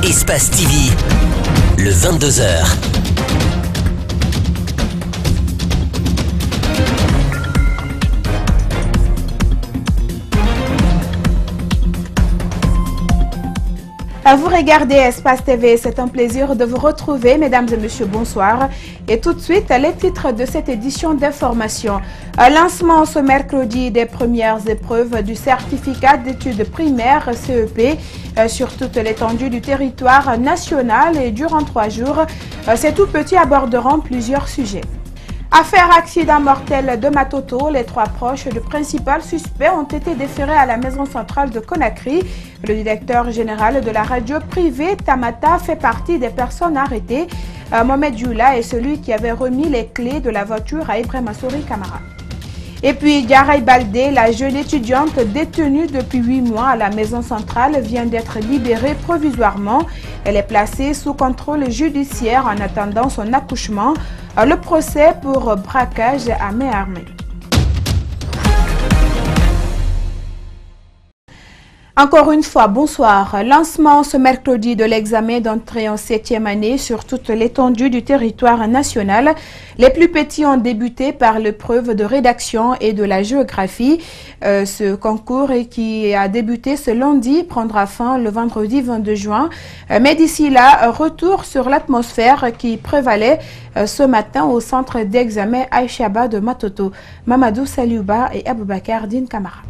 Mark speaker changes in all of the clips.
Speaker 1: Espace TV, le 22h.
Speaker 2: Vous regardez Espace TV, c'est un plaisir de vous retrouver, mesdames et messieurs, bonsoir. Et tout de suite, les titres de cette édition d'information. Lancement ce mercredi des premières épreuves du certificat d'études primaires CEP sur toute l'étendue du territoire national et durant 3 jours. Ces tout petits aborderont plusieurs sujets. Affaire accident mortel de Matoto, les 3 proches du principal suspect ont été déférés à la maison centrale de Conakry. Le directeur général de la radio privée Tamata fait partie des personnes arrêtées. Mohamed Djoula est celui qui avait remis les clés de la voiture à Ibrahima Souri Kamara. Et puis Diaray Baldé, la jeune étudiante détenue depuis 8 mois à la maison centrale, vient d'être libérée provisoirement. Elle est placée sous contrôle judiciaire en attendant son accouchement. Le procès pour braquage à main armée. Encore une fois, bonsoir. Lancement ce mercredi de l'examen d'entrée en 7e année sur toute l'étendue du territoire national. Les plus petits ont débuté par l'épreuve de rédaction et de la géographie. Ce concours qui a débuté ce lundi prendra fin le vendredi 22 juin. Mais d'ici là, retour sur l'atmosphère qui prévalait ce matin au centre d'examen Aïchaba de Matoto. Mamadou Saliouba et Aboubakar Din Kamara.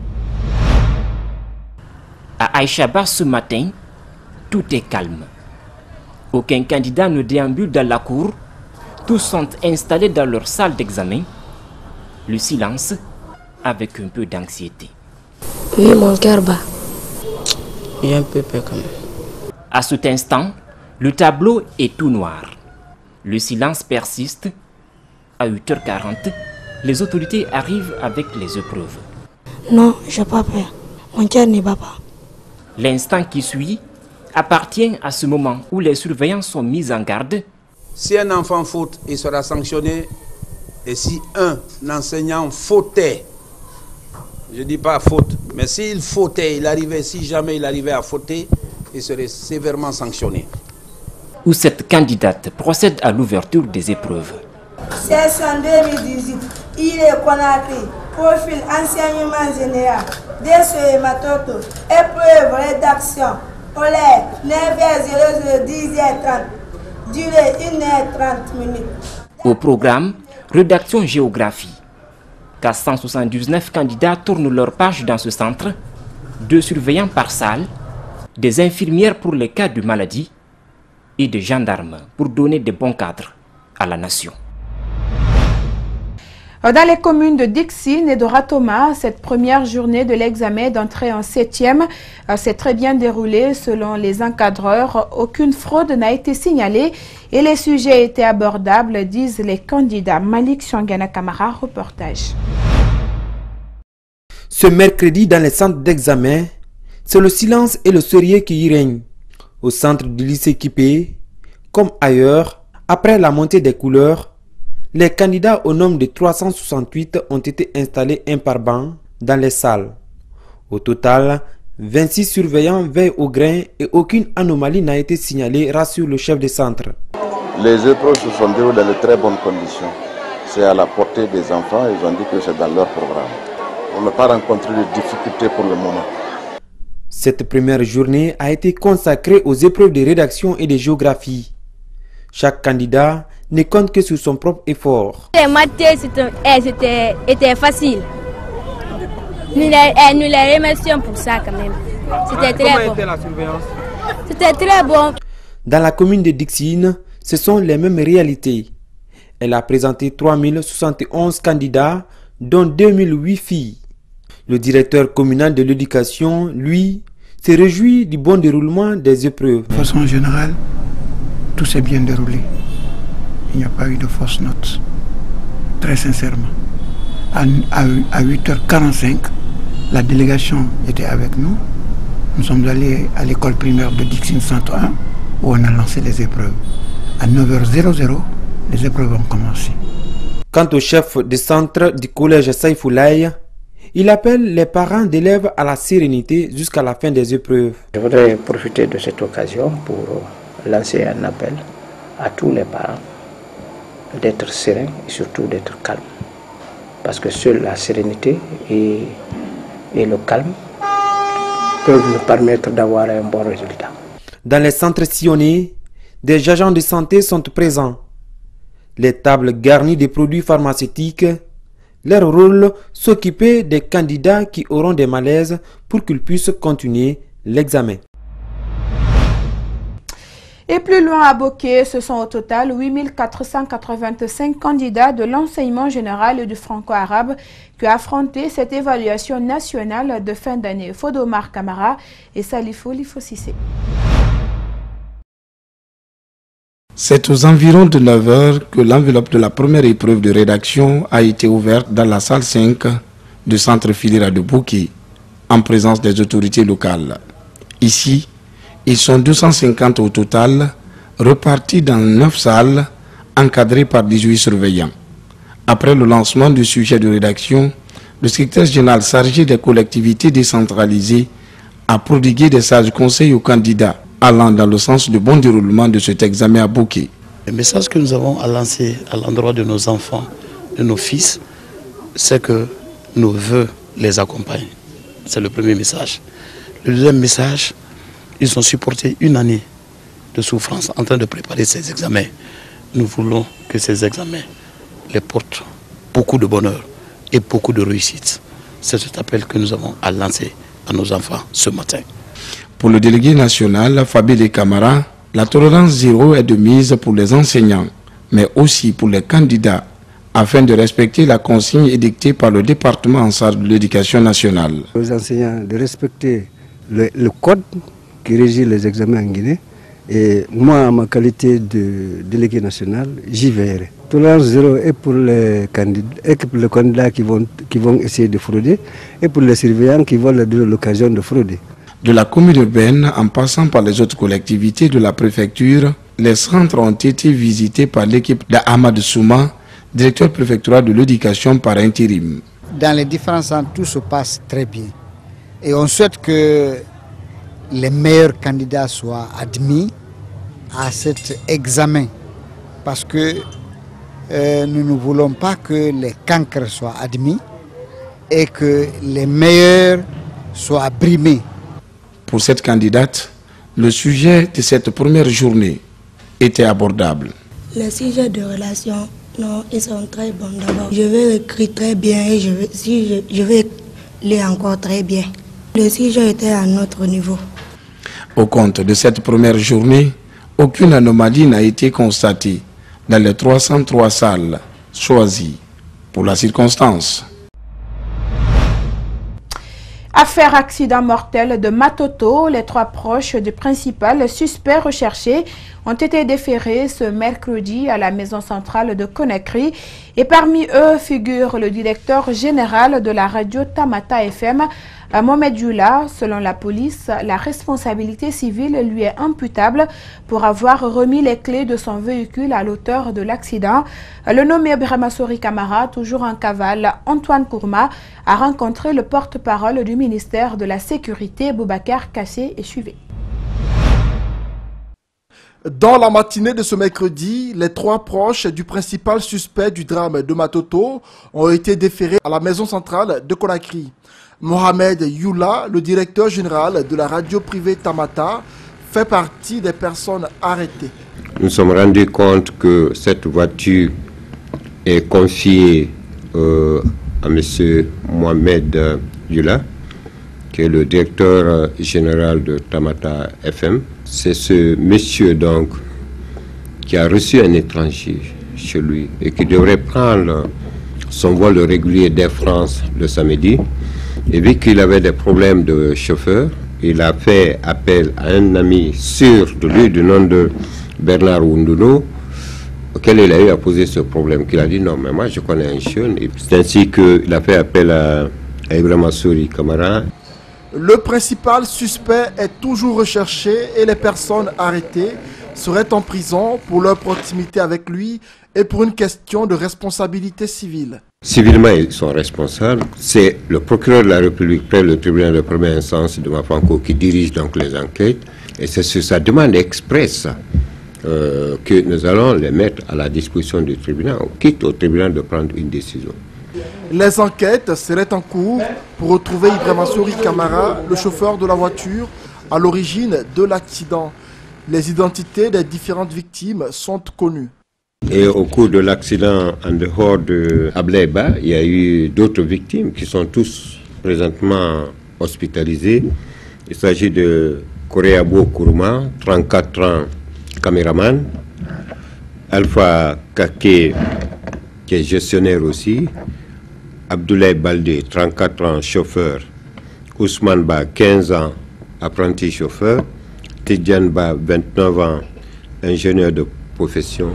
Speaker 3: À Aïchaba ce matin, tout est calme. Aucun candidat ne déambule dans la cour. Tous sont installés dans leur salle d'examen. Le silence avec un peu d'anxiété.
Speaker 4: Oui, mon cœur bat. Il y a un peu peur quand même.
Speaker 3: À cet instant, le tableau est tout noir. Le silence persiste. À 8h40, les autorités arrivent avec les épreuves.
Speaker 4: Non, je n'ai pas peur. Mon cœur ne bat pas.
Speaker 3: L'instant qui suit appartient à ce moment où les surveillants sont mis en garde.
Speaker 5: Si un enfant faute, il sera sanctionné. Et si un enseignant fautait, je ne dis pas faute, mais s'il fautait, si jamais il arrivait à fauter, il serait sévèrement sanctionné.
Speaker 3: Où cette candidate procède à l'ouverture des épreuves.
Speaker 6: C'est en 2018, il est Conakry, profil enseignement général, DCE Matoto, épreuve rédaction, horaire 9h00 10h30, durée 1h30 minutes.
Speaker 3: Au programme, rédaction géographie. 479 candidats tournent leur page dans ce centre, 2 surveillants par salle, des infirmières pour les cas de maladie et des gendarmes pour donner de bons cadres à la nation.
Speaker 2: Dans les communes de Dixine et de Ratoma, cette première journée de l'examen d'entrée en 7e s'est très bien déroulée selon les encadreurs. Aucune fraude n'a été signalée et les sujets étaient abordables, disent les candidats. Malik Shangana Kamara, reportage.
Speaker 7: Ce mercredi, dans les centres d'examen, c'est le silence et le sérieux qui y règnent. Au centre du lycée équipé, comme ailleurs, après la montée des couleurs, les candidats au nombre de 368 ont été installés un par banc dans les salles. Au total, 26 surveillants veillent au grain et aucune anomalie n'a été signalée, rassure le chef de centre.
Speaker 8: Les épreuves se sont déroulées dans de très bonnes conditions. C'est à la portée des enfants, ils ont dit que c'est dans leur programme. On n'a pas rencontré de difficultés pour le moment.
Speaker 7: Cette première journée a été consacrée aux épreuves de rédaction et de géographie. Chaque candidat ne compte que sur son propre effort.
Speaker 9: Les maths, c'était facile. Nous les remercions pour ça quand même. C'était très bon. Était la surveillance? C'était très bon.
Speaker 7: Dans la commune de Dixine, ce sont les mêmes réalités. Elle a présenté 3071 candidats, dont 2008 filles. Le directeur communal de l'éducation, lui, se réjouit du bon déroulement des épreuves.
Speaker 10: De façon générale, tout s'est bien déroulé. Il n'y a pas eu de fausses notes. Très sincèrement. À 8h45, la délégation était avec nous. Nous sommes allés à l'école primaire de Dixine Centre 1 où on a lancé les épreuves. À 9h00, les épreuves ont commencé.
Speaker 7: Quant au chef de centre du collège Saïfoulaye, Il appelle les parents d'élèves à la sérénité jusqu'à la fin des épreuves.
Speaker 11: Je voudrais profiter de cette occasion pour lancer un appel à tous les parents d'être sereins et surtout d'être calmes. Parce que seule la sérénité et le calme peuvent nous permettre d'avoir un bon résultat.
Speaker 7: Dans les centres sillonnés, des agents de santé sont présents. Les tables garnies de produits pharmaceutiques. Leur rôle, s'occuper des candidats qui auront des malaises pour qu'ils puissent continuer l'examen.
Speaker 2: Et plus loin à Boké, ce sont au total 8485 candidats de l'enseignement général et du franco-arabe qui ont affronté cette évaluation nationale de fin d'année. Fodomar Kamara et Salifou Lifosissé.
Speaker 12: C'est aux environs de 9 heures que l'enveloppe de la première épreuve de rédaction a été ouverte dans la salle 5 du centre Filira de Boké, en présence des autorités locales. Ici, ils sont 250 au total, repartis dans 9 salles, encadrées par 18 surveillants. Après le lancement du sujet de rédaction, le secrétaire général chargé des collectivités décentralisées a prodigué des sages conseils aux candidats, allant dans le sens du bon déroulement de cet examen à Boké.
Speaker 13: Le message que nous avons à lancer à l'endroit de nos enfants, de nos fils, c'est que nos vœux les accompagnent. C'est le premier message. Le deuxième message, ils ont supporté une année de souffrance en train de préparer ces examens. Nous voulons que ces examens les portent beaucoup de bonheur et beaucoup de réussite. C'est cet appel que nous avons à lancer à nos enfants ce matin.
Speaker 12: Pour le délégué national, Fabien Camara, la tolérance zéro est de mise pour les enseignants, mais aussi pour les candidats, afin de respecter la consigne édictée par le département en charge de l'éducation nationale.
Speaker 14: Aux enseignants de respecter le code qui régit les examens en Guinée, et moi, en ma qualité de délégué national, j'y veillerai. Tolérance zéro est pour les candidats qui vont essayer de frauder et pour les surveillants qui vont leur donner l'occasion de frauder.
Speaker 12: De la commune urbaine en passant par les autres collectivités de la préfecture, les centres ont été visités par l'équipe d'Ahmad Souma, directeur préfectoral de l'éducation par intérim.
Speaker 15: Dans les différents centres, tout se passe très bien. Et on souhaite que les meilleurs candidats soient admis à cet examen. Parce que nous ne voulons pas que les cancres soient admis et que les meilleurs soient brimés.
Speaker 12: Pour cette candidate, le sujet de cette première journée était abordable.
Speaker 16: Les sujets de relation, non, ils sont très bons d'abord. Je vais écrire très bien et je vais lire encore très bien. Le sujet était à notre niveau.
Speaker 12: Au compte de cette première journée, aucune anomalie n'a été constatée dans les 303 salles choisies pour la circonstance.
Speaker 2: Affaire accident mortel de Matoto, les 3 proches du principal suspect recherché ont été déférés ce mercredi à la maison centrale de Conakry. Et parmi eux figure le directeur général de la radio Tamata FM, Mohamed Youla. Selon la police, la responsabilité civile lui est imputable pour avoir remis les clés de son véhicule à l'auteur de l'accident. Le nommé Brahmasori Kamara, toujours en cavale, Antoine Kourma, a rencontré le porte-parole du ministère de la Sécurité, Boubacar Kassé, et suivi.
Speaker 17: Dans la matinée de ce mercredi, les 3 proches du principal suspect du drame de Matoto ont été déférés à la maison centrale de Conakry. Mohamed Youla, le directeur général de la radio privée Tamata, fait partie des personnes arrêtées.
Speaker 18: Nous sommes rendus compte que cette voiture est confiée à M. Mohamed Youla, qui est le directeur général de Tamata FM. C'est ce monsieur donc qui a reçu un étranger chez lui et qui devrait prendre son vol régulier d'Air France le samedi. Et vu qu'il avait des problèmes de chauffeur, il a fait appel à un ami sûr de lui du nom de Bernard Wunduno, auquel il a eu à poser ce problème, qu'il a dit non mais moi je connais un jeune. Et c'est ainsi qu'il a fait appel à Brahmasori Kamara.
Speaker 17: Le principal suspect est toujours recherché et les personnes arrêtées seraient en prison pour leur proximité avec lui et pour une question de responsabilité civile.
Speaker 18: Civilement, ils sont responsables. C'est le procureur de la République près le tribunal de première instance de Mafanko qui dirige donc les enquêtes. Et c'est sur sa demande expresse que nous allons les mettre à la disposition du tribunal, quitte au tribunal de prendre une décision.
Speaker 17: Les enquêtes seraient en cours pour retrouver Ibrahima Souri Kamara, le chauffeur de la voiture, à l'origine de l'accident. Les identités des différentes victimes sont connues.
Speaker 18: Et au cours de l'accident en dehors de Ablaïba, il y a eu d'autres victimes qui sont tous présentement hospitalisées. Il s'agit de Koreabo Kourma, 34 ans, caméraman. Alpha Kake, qui est gestionnaire aussi. Abdoulaye Baldé, 34 ans, chauffeur. Ousmane Ba, 15 ans, apprenti chauffeur. Tidjane Ba, 29 ans, ingénieur de profession.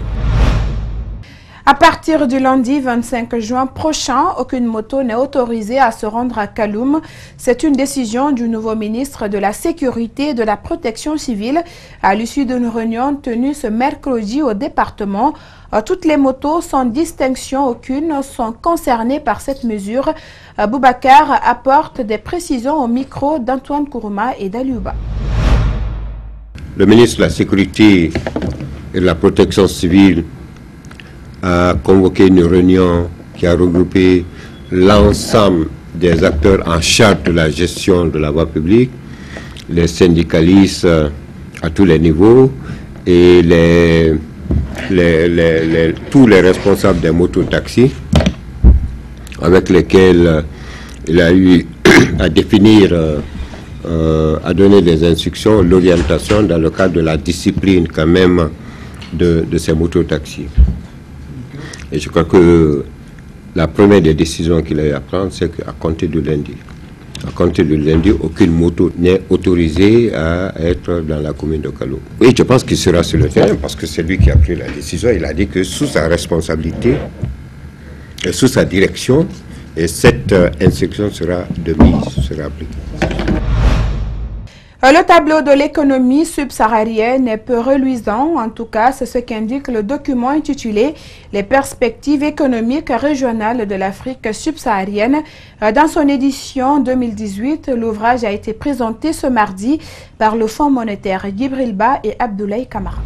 Speaker 2: À partir du lundi 25 juin prochain, aucune moto n'est autorisée à se rendre à Kaloum. C'est une décision du nouveau ministre de la Sécurité et de la Protection civile à l'issue d'une réunion tenue ce mercredi au département. Toutes les motos, sans distinction aucune, sont concernées par cette mesure. Boubacar apporte des précisions au micro d'Antoine Kourouma et d'Aliouba.
Speaker 18: Le ministre de la Sécurité et de la Protection civile a convoqué une réunion qui a regroupé l'ensemble des acteurs en charge de la gestion de la voie publique, les syndicalistes à tous les niveaux et tous les responsables des mototaxis avec lesquels il a eu à définir, à donner des instructions, l'orientation dans le cadre de la discipline quand même de ces mototaxis. Et je crois que la première des décisions qu'il a eu à prendre, c'est qu'à compter de lundi, aucune moto n'est autorisée à être dans la commune de Kaloum. Oui, je pense qu'il sera sur le terrain parce que c'est lui qui a pris la décision. Il a dit que sous sa responsabilité, et sous sa direction, et cette instruction sera de mise, sera appliquée.
Speaker 2: Le tableau de l'économie subsaharienne est peu reluisant, en tout cas c'est ce qu'indique le document intitulé « Les perspectives économiques régionales de l'Afrique subsaharienne ». Dans son édition 2018, l'ouvrage a été présenté ce mardi par le Fonds monétaire Djibril Ba et Abdoulaye Kamara.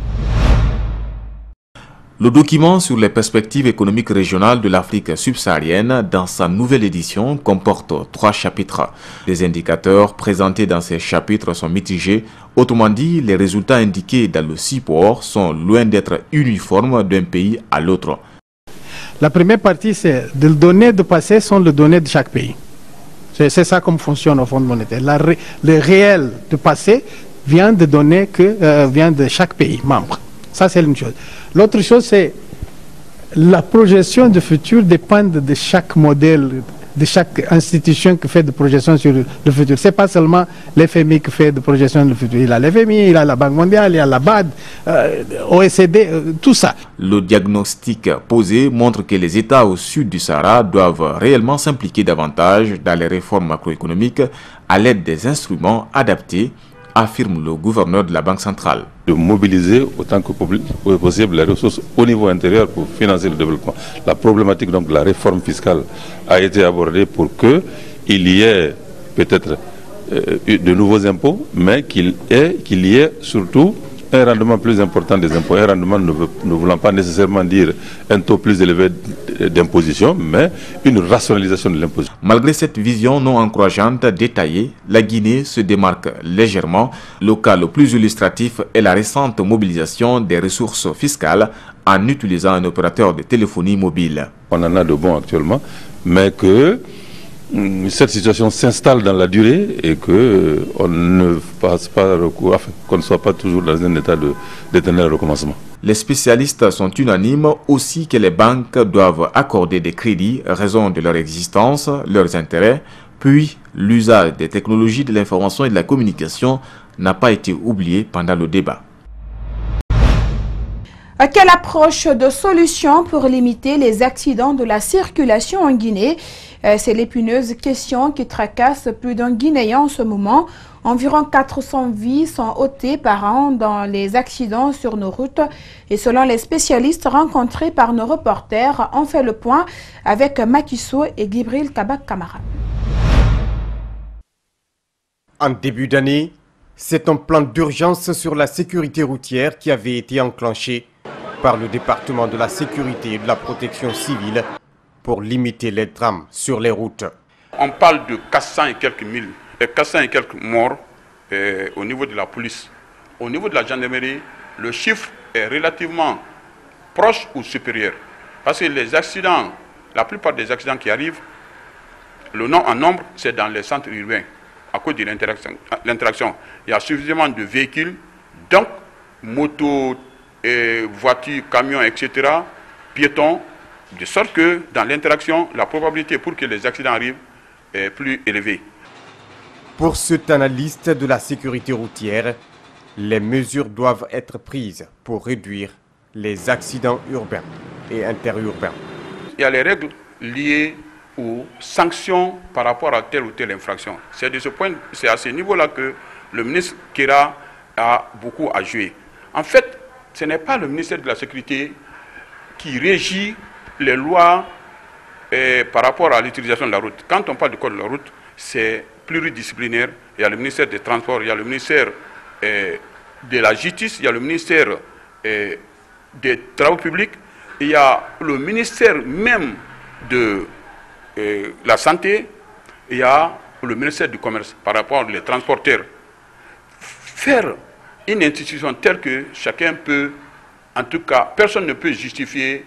Speaker 19: Le document sur les perspectives économiques régionales de l'Afrique subsaharienne, dans sa nouvelle édition, comporte 3 chapitres. Les indicateurs présentés dans ces chapitres sont mitigés. Autrement dit, les résultats indiqués dans le support sont loin d'être uniformes d'un pays à l'autre.
Speaker 20: La première partie, c'est les données de passé sont les données de chaque pays. C'est ça comme fonctionne au Fonds monétaire. Le réel de passé vient de données vient de chaque pays membre. Ça, c'est une chose. L'autre chose, c'est la projection du futur dépend de chaque modèle, de chaque institution qui fait des projections sur le futur. Ce n'est pas seulement l'FMI qui fait des projections sur le futur. Il y a l'FMI, il y a la Banque mondiale, il y a la BAD, OECD, tout ça.
Speaker 19: Le diagnostic posé montre que les États au sud du Sahara doivent réellement s'impliquer davantage dans les réformes macroéconomiques à l'aide des instruments adaptés, affirme le gouverneur de la Banque centrale.
Speaker 21: De mobiliser autant que possible les ressources au niveau intérieur pour financer le développement. La problématique donc de la réforme fiscale a été abordée pour qu'il y ait peut-être de nouveaux impôts, mais qu'il y ait surtout un rendement plus important des impôts. Un rendement ne voulant pas nécessairement dire un taux plus élevé d'imposition, mais une rationalisation de l'imposition.
Speaker 19: Malgré cette vision non encourageante détaillée, la Guinée se démarque légèrement. Le cas le plus illustratif est la récente mobilisation des ressources fiscales en utilisant un opérateur de téléphonie mobile.
Speaker 21: On en a de bons actuellement, mais que cette situation s'installe dans la durée et qu'on ne fasse pas recours, qu'on ne soit pas toujours dans un état d'éternel recommencement.
Speaker 19: Les spécialistes sont unanimes aussi que les banques doivent accorder des crédits, raison de leur existence, leurs intérêts, puis l'usage des technologies de l'information et de la communication n'a pas été oublié pendant le débat.
Speaker 2: Quelle approche de solution pour limiter les accidents de la circulation en Guinée? C'est l'épineuse question qui tracasse plus d'un Guinéen en ce moment. Environ 400 vies sont ôtées par an dans les accidents sur nos routes. Et selon les spécialistes rencontrés par nos reporters, on fait le point avec Makiso et Gibril Kabak Kamara.
Speaker 1: En début d'année, c'est un plan d'urgence sur la sécurité routière qui avait été enclenché par le département de la sécurité et de la protection civile pour limiter les drames sur les routes.
Speaker 22: On parle de 400 et quelques morts au niveau de la police. Au niveau de la gendarmerie, le chiffre est relativement proche ou supérieur. Parce que les accidents, la plupart des accidents qui arrivent, le nom en nombre, c'est dans les centres urbains. À cause de l'interaction, il y a suffisamment de véhicules, donc motos, voitures, camions, etc., piétons, de sorte que dans l'interaction, la probabilité pour que les accidents arrivent est plus élevée.
Speaker 1: Pour cet analyste de la sécurité routière, les mesures doivent être prises pour réduire les accidents urbains et interurbains.
Speaker 22: Il y a les règles liées aux sanctions par rapport à telle ou telle infraction. C'est de ce point, c'est à ce niveau-là que le ministre Kera a beaucoup à jouer. En fait, ce n'est pas le ministère de la Sécurité qui régit les lois par rapport à l'utilisation de la route. Quand on parle du code de la route, c'est pluridisciplinaire. Il y a le ministère des Transports, il y a le ministère de la Justice, il y a le ministère des Travaux publics, il y a le ministère même de la Santé, il y a le ministère du Commerce par rapport aux transporteurs. Faire une institution telle que chacun peut, en tout cas, personne ne peut justifier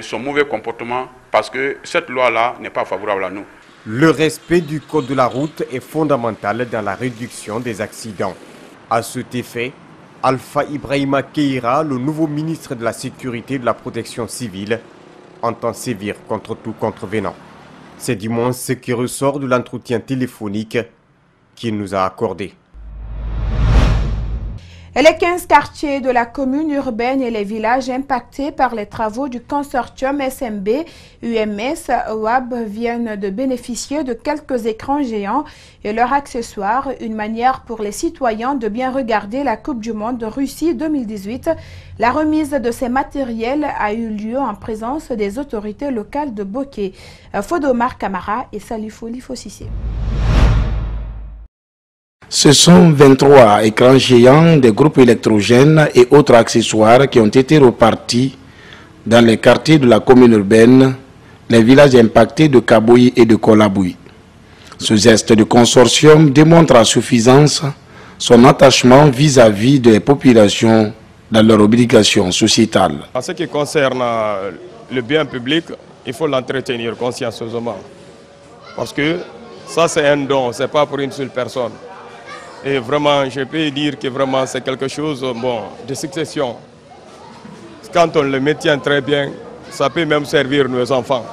Speaker 22: son mauvais comportement parce que cette loi-là n'est pas favorable à nous.
Speaker 1: Le respect du code de la route est fondamental dans la réduction des accidents. À cet effet, Alpha Ibrahima Keïra, le nouveau ministre de la Sécurité et de la Protection civile, entend sévir contre tout contrevenant. C'est du moins ce qui ressort de l'entretien téléphonique qu'il nous a accordé.
Speaker 2: Et les 15 quartiers de la commune urbaine et les villages impactés par les travaux du consortium SMB, UMS, WAB viennent de bénéficier de quelques écrans géants et leurs accessoires, une manière pour les citoyens de bien regarder la Coupe du Monde de Russie 2018. La remise de ces matériels a eu lieu en présence des autorités locales de Boké. Fodomar Kamara et Salifo Lifosissé.
Speaker 12: Ce sont 23 écrans géants, des groupes électrogènes et autres accessoires qui ont été repartis dans les quartiers de la commune urbaine, les villages impactés de Kaboui et de Kolaboui. Ce geste de consortium démontre à suffisance son attachement vis-à-vis des populations dans leurs obligations sociétales.
Speaker 23: En ce qui concerne le bien public, il faut l'entretenir consciencieusement. Parce que ça, c'est un don, ce n'est pas pour une seule personne. Et vraiment, je peux dire que vraiment c'est quelque chose de succession. Quand on le maintient très bien, ça peut même servir nos enfants.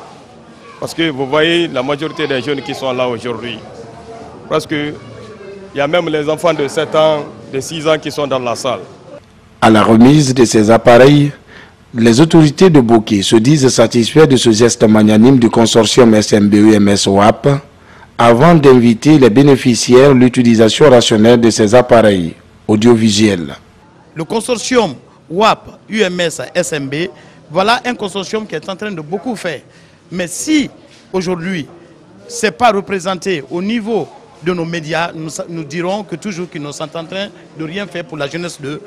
Speaker 23: Parce que vous voyez la majorité des jeunes qui sont là aujourd'hui. Parce qu'il y a même les enfants de 7 ans, de 6 ans qui sont dans la salle.
Speaker 12: À la remise de ces appareils, les autorités de Boké se disent satisfaits de ce geste magnanime du consortium SMB-UMS-WAP avant d'inviter les bénéficiaires à l'utilisation rationnelle de ces appareils audiovisuels.
Speaker 13: Le consortium WAP, UMS, SMB, voilà un consortium qui est en train de beaucoup faire. Mais si aujourd'hui, ce n'est pas représenté au niveau de nos médias, nous dirons que toujours qu'ils ne sont en train de rien faire pour la jeunesse de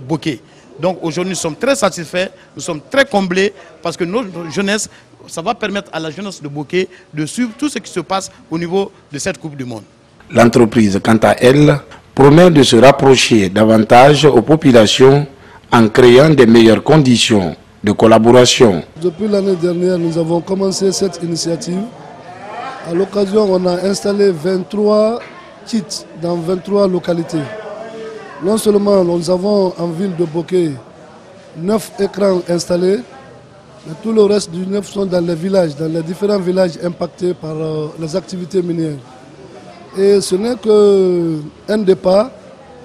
Speaker 13: Boké. Donc aujourd'hui, nous sommes très satisfaits, nous sommes très comblés parce que notre jeunesse, ça va permettre à la jeunesse de Boké de suivre tout ce qui se passe au niveau de cette Coupe du Monde.
Speaker 12: L'entreprise, quant à elle, promet de se rapprocher davantage aux populations en créant des meilleures conditions de collaboration.
Speaker 24: Depuis l'année dernière, nous avons commencé cette initiative. À l'occasion, on a installé 23 kits dans 23 localités. Non seulement nous avons en ville de Boké 9 écrans installés, mais tout le reste du 9 sont dans les villages, dans les différents villages impactés par les activités minières. Et ce n'est qu'un départ,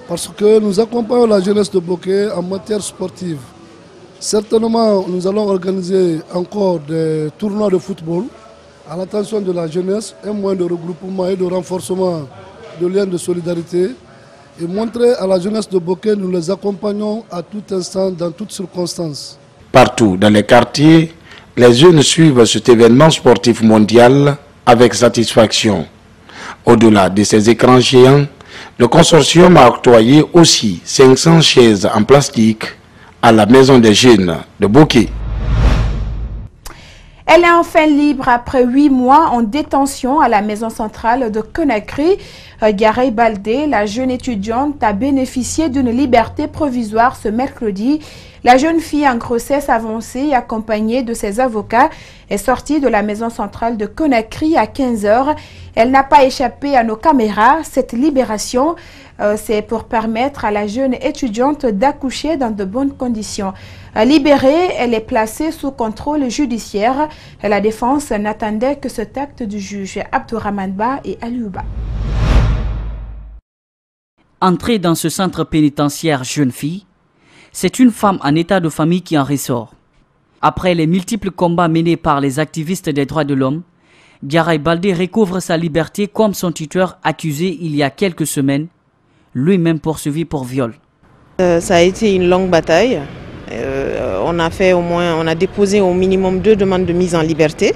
Speaker 24: parce que nous accompagnons la jeunesse de Boké en matière sportive. Certainement, nous allons organiser encore des tournois de football à l'attention de la jeunesse, un moyen de regroupement et de renforcement de liens de solidarité et montrer à la jeunesse de Bokeh, nous les accompagnons à tout instant, dans toutes circonstances.
Speaker 12: Partout dans les quartiers, les jeunes suivent cet événement sportif mondial avec satisfaction. Au-delà de ces écrans géants, le consortium a octroyé aussi 500 chaises en plastique à la Maison des Jeunes de Bokeh.
Speaker 2: Elle est enfin libre après 8 mois en détention à la maison centrale de Conakry. Garay Baldé, la jeune étudiante, a bénéficié d'une liberté provisoire ce mercredi. La jeune fille en grossesse avancée, accompagnée de ses avocats, est sortie de la maison centrale de Conakry à 15 h. Elle n'a pas échappé à nos caméras. Cette libération, c'est pour permettre à la jeune étudiante d'accoucher dans de bonnes conditions. Libérée, elle est placée sous contrôle judiciaire. La défense n'attendait que cet acte du juge Abdourahmane Ba et Aliouba.
Speaker 3: Entrée dans ce centre pénitentiaire jeune fille, c'est une femme en état de famille qui en ressort. Après les multiples combats menés par les activistes des droits de l'homme, Garay Baldé recouvre sa liberté comme son tuteur accusé il y a quelques semaines, lui-même poursuivi pour viol.
Speaker 4: Ça a été une longue bataille. On a déposé au minimum 2 demandes de mise en liberté.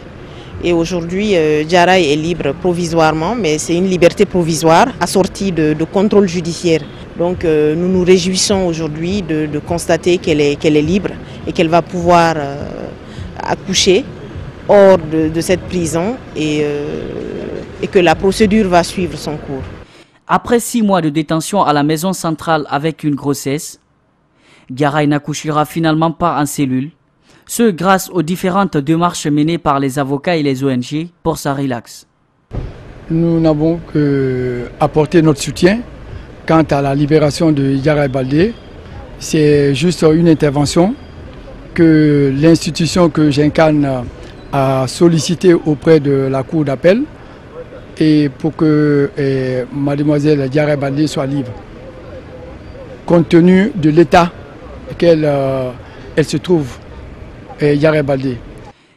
Speaker 4: Et aujourd'hui, Garay est libre provisoirement, mais c'est une liberté provisoire assortie de contrôle judiciaire. Donc nous nous réjouissons aujourd'hui de constater qu'elle est libre et qu'elle va pouvoir accoucher hors de cette prison et que la procédure va suivre son cours.
Speaker 3: Après 6 mois de détention à la maison centrale avec une grossesse, Garay n'accouchera finalement pas en cellule, ce grâce aux différentes démarches menées par les avocats et les ONG pour sa relaxe.
Speaker 10: Nous n'avons qu'apporté notre soutien quant à la libération de Garay Baldé. C'est juste une intervention que l'institution que j'incarne a sollicité auprès de la Cour d'appel et pour que mademoiselle Garay Baldé soit libre. Compte tenu de l'état qu'elle se trouve, Garay Baldé.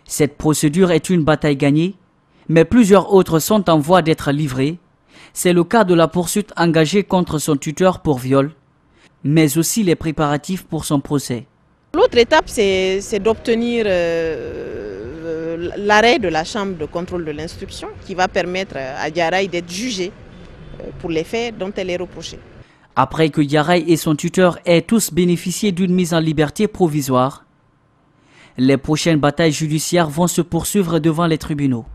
Speaker 3: Cette procédure est une bataille gagnée, mais plusieurs autres sont en voie d'être livrées. C'est le cas de la poursuite engagée contre son tuteur pour viol, mais aussi les préparatifs pour son procès.
Speaker 4: L'autre étape, c'est d'obtenir l'arrêt de la chambre de contrôle de l'instruction qui va permettre à Garay d'être jugée pour les faits dont elle est reprochée.
Speaker 3: Après que Garay et son tuteur aient tous bénéficié d'une mise en liberté provisoire, les prochaines batailles judiciaires vont se poursuivre devant les tribunaux.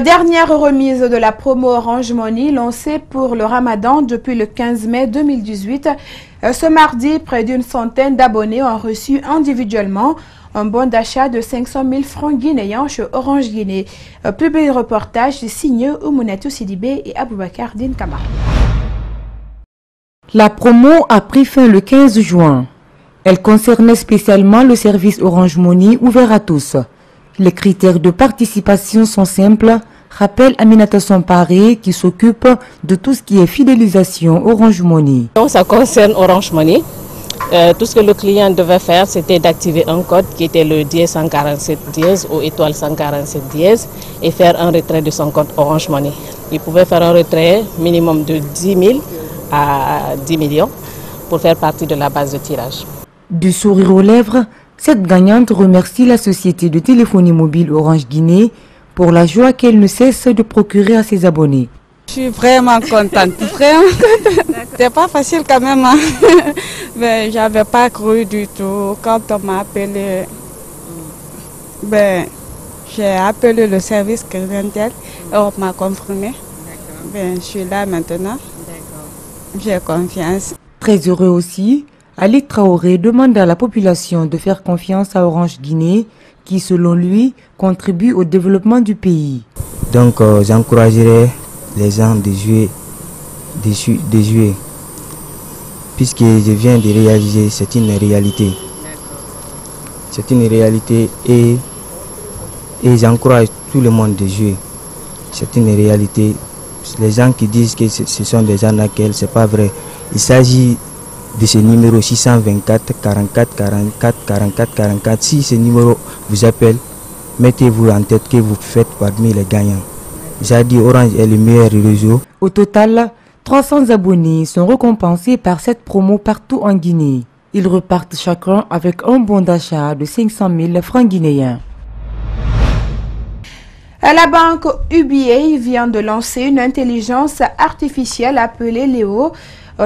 Speaker 2: Dernière remise de la promo Orange Money lancée pour le Ramadan depuis le 15 mai 2018. Ce mardi, près d'une centaine d'abonnés ont reçu individuellement un bon d'achat de 500 000 francs guinéens chez Orange Guinée. Publié reportage signé Oumounetou Sidibé et Aboubakar Din Kamara.
Speaker 5: La promo a pris fin le 15 juin. Elle concernait spécialement le service Orange Money ouvert à tous. Les critères de participation sont simples, rappelle Aminata Somparé qui s'occupe de tout ce qui est fidélisation Orange Money.
Speaker 6: Donc ça concerne Orange Money. Tout ce que le client devait faire, c'était d'activer un code qui était le dièse 147 dièse ou étoile 147 dièse et faire un retrait de son compte Orange Money. Il pouvait faire un retrait minimum de 10 000 à 10 millions pour faire partie de la base de tirage.
Speaker 5: Du sourire aux lèvres, cette gagnante remercie la société de téléphonie mobile Orange Guinée pour la joie qu'elle ne cesse de procurer à ses abonnés.
Speaker 25: Je suis vraiment contente, C'est pas facile quand même, hein. Mais j'avais pas cru du tout. Quand on m'a appelé, j'ai appelé le service clientèle et on m'a confirmé. Je suis là maintenant. J'ai confiance.
Speaker 5: Très heureux aussi, Ali Traoré demande à la population de faire confiance à Orange Guinée qui, selon lui, contribue au développement du pays.
Speaker 26: Donc j'encouragerai les gens de jouer, puisque je viens de réaliser, c'est une réalité. C'est une réalité et j'encourage tout le monde de jouer. C'est une réalité. Les gens qui disent que ce sont des arnaqueurs, c'est pas vrai. Il s'agit de ce numéro 624 44 44 44 44. Si ce numéro vous appelle, mettez-vous en tête que vous faites parmi les gagnants. J'ai dit Orange est le meilleur réseau.
Speaker 5: Au total, 300 abonnés sont récompensés par cette promo partout en Guinée. Ils repartent chacun avec un bon d'achat de 500 000 francs guinéens.
Speaker 2: La banque UBA vient de lancer une intelligence artificielle appelée Léo.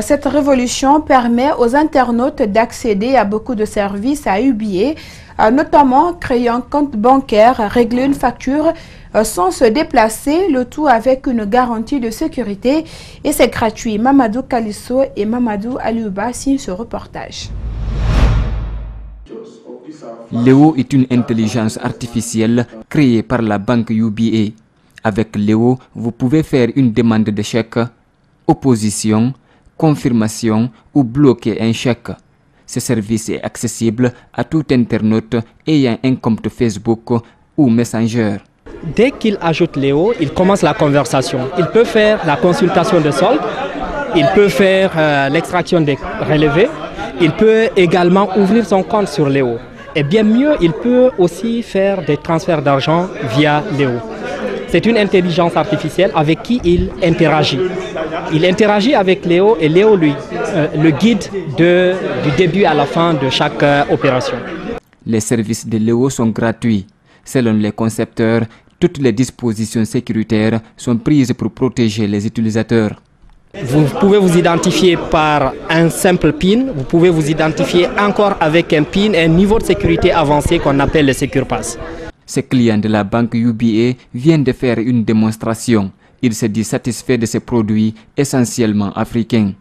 Speaker 2: Cette révolution permet aux internautes d'accéder à beaucoup de services à UBA, notamment créer un compte bancaire, régler une facture sans se déplacer, le tout avec une garantie de sécurité. Et c'est gratuit. Mamadou Kalisso et Mamadou Aliouba signent ce reportage.
Speaker 7: Léo est une intelligence artificielle créée par la banque UBA. Avec Léo, vous pouvez faire une demande de chèque, opposition, confirmation ou bloquer un chèque. Ce service est accessible à tout internaute ayant un compte Facebook ou Messenger.
Speaker 8: Dès qu'il ajoute Léo, il commence la conversation. Il peut faire la consultation de solde, il peut faire l'extraction des relevés, il peut également ouvrir son compte sur Léo. Et bien mieux, il peut aussi faire des transferts d'argent via Léo. C'est une intelligence artificielle avec qui il interagit. Il interagit avec Léo et Léo lui le guide du début à la fin de chaque opération.
Speaker 7: Les services de Léo sont gratuits. Selon les concepteurs, toutes les dispositions sécuritaires sont prises pour protéger les utilisateurs.
Speaker 8: Vous pouvez vous identifier par un simple PIN, vous pouvez vous identifier encore avec un PIN et un niveau de sécurité avancé qu'on appelle le SecurePass.
Speaker 7: Ces clients de la banque UBA viennent de faire une démonstration. Ils se disent satisfaits de ces produits essentiellement africains.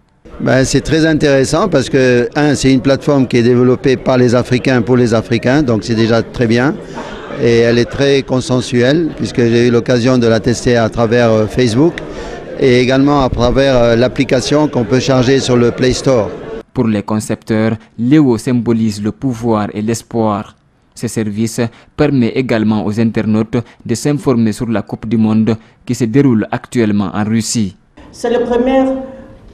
Speaker 9: C'est très intéressant parce que, c'est une plateforme qui est développée par les Africains pour les Africains, donc c'est déjà très bien. Et elle est très consensuelle puisque j'ai eu l'occasion de la tester à travers Facebook et également à travers l'application qu'on peut charger sur le Play Store.
Speaker 7: Pour les concepteurs, Léo symbolise le pouvoir et l'espoir. Ce service permet également aux internautes de s'informer sur la Coupe du Monde qui se déroule actuellement en Russie.
Speaker 11: C'est le premier,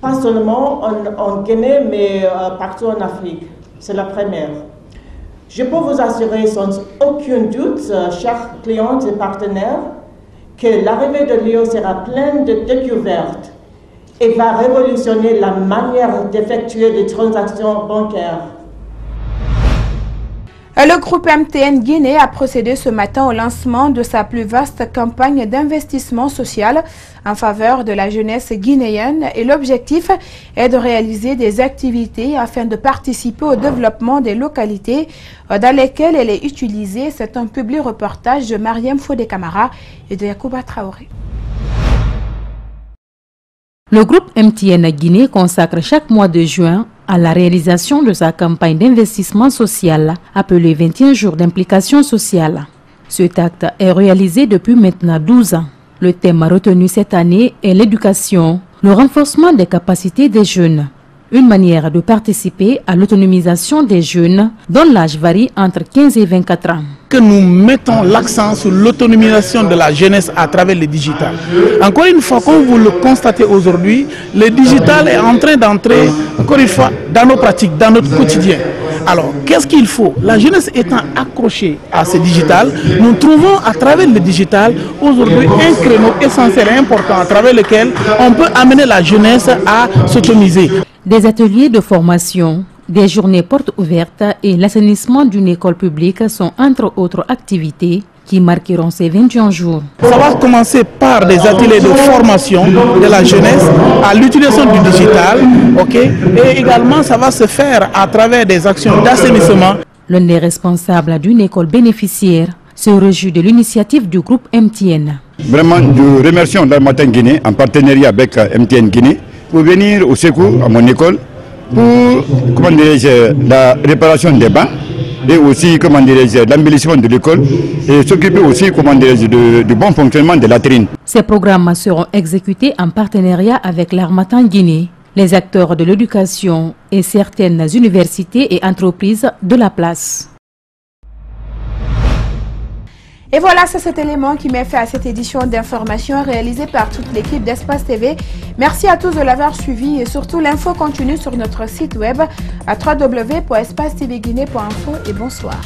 Speaker 11: pas seulement en Guinée, mais partout en Afrique. C'est la première. Je peux vous assurer sans aucun doute, chers clients et partenaires, que l'arrivée de Léo sera pleine de découvertes et va révolutionner la manière d'effectuer des transactions bancaires.
Speaker 2: Le groupe MTN Guinée a procédé ce matin au lancement de sa plus vaste campagne d'investissement social en faveur de la jeunesse guinéenne et l'objectif est de réaliser des activités afin de participer au développement des localités dans lesquelles elle est utilisée. C'est un public reportage de Mariam Fodé Camara et de Yacouba Traoré.
Speaker 14: Le groupe MTN Guinée consacre chaque mois de juin à la réalisation de sa campagne d'investissement social appelée 21 jours d'implication sociale. Cet acte est réalisé depuis maintenant 12 ans. Le thème retenu cette année est l'éducation, le renforcement des capacités des jeunes. Une manière de participer à l'autonomisation des jeunes dont l'âge varie entre 15 et 24 ans.
Speaker 15: Que nous mettons l'accent sur l'autonomisation de la jeunesse à travers le digital. Encore une fois, comme vous le constatez aujourd'hui, le digital est en train d'entrer, encore une fois, dans nos pratiques, dans notre quotidien. Alors, qu'est-ce qu'il faut? La jeunesse étant accrochée à ce digital, nous trouvons à travers le digital aujourd'hui un créneau essentiel et important à travers lequel on peut amener la jeunesse à s'autonomiser.
Speaker 14: Des ateliers de formation, des journées portes ouvertes et l'assainissement d'une école publique sont entre autres activités qui marqueront ces 21 jours.
Speaker 15: Ça va commencer par des ateliers de formation de la jeunesse à l'utilisation du digital, et également ça va se faire à travers des actions d'assainissement.
Speaker 14: L'un des responsables d'une école bénéficiaire se réjouit de l'initiative du groupe MTN.
Speaker 27: Vraiment, nous remercions Dalmatin Guinée en partenariat avec MTN Guinée pour venir au secours à mon école pour la réparation des bancs et aussi l'embellissement de l'école et s'occuper aussi du bon fonctionnement de la latrines.
Speaker 14: Ces programmes seront exécutés en partenariat avec l'Harmattan Guinée, les acteurs de l'éducation et certaines universités et entreprises de la place.
Speaker 2: Et voilà, c'est cet élément qui met fin à cette édition d'information réalisée par toute l'équipe d'Espace TV. Merci à tous de l'avoir suivi et surtout l'info continue sur notre site web à www.espacetvguinée.info et bonsoir.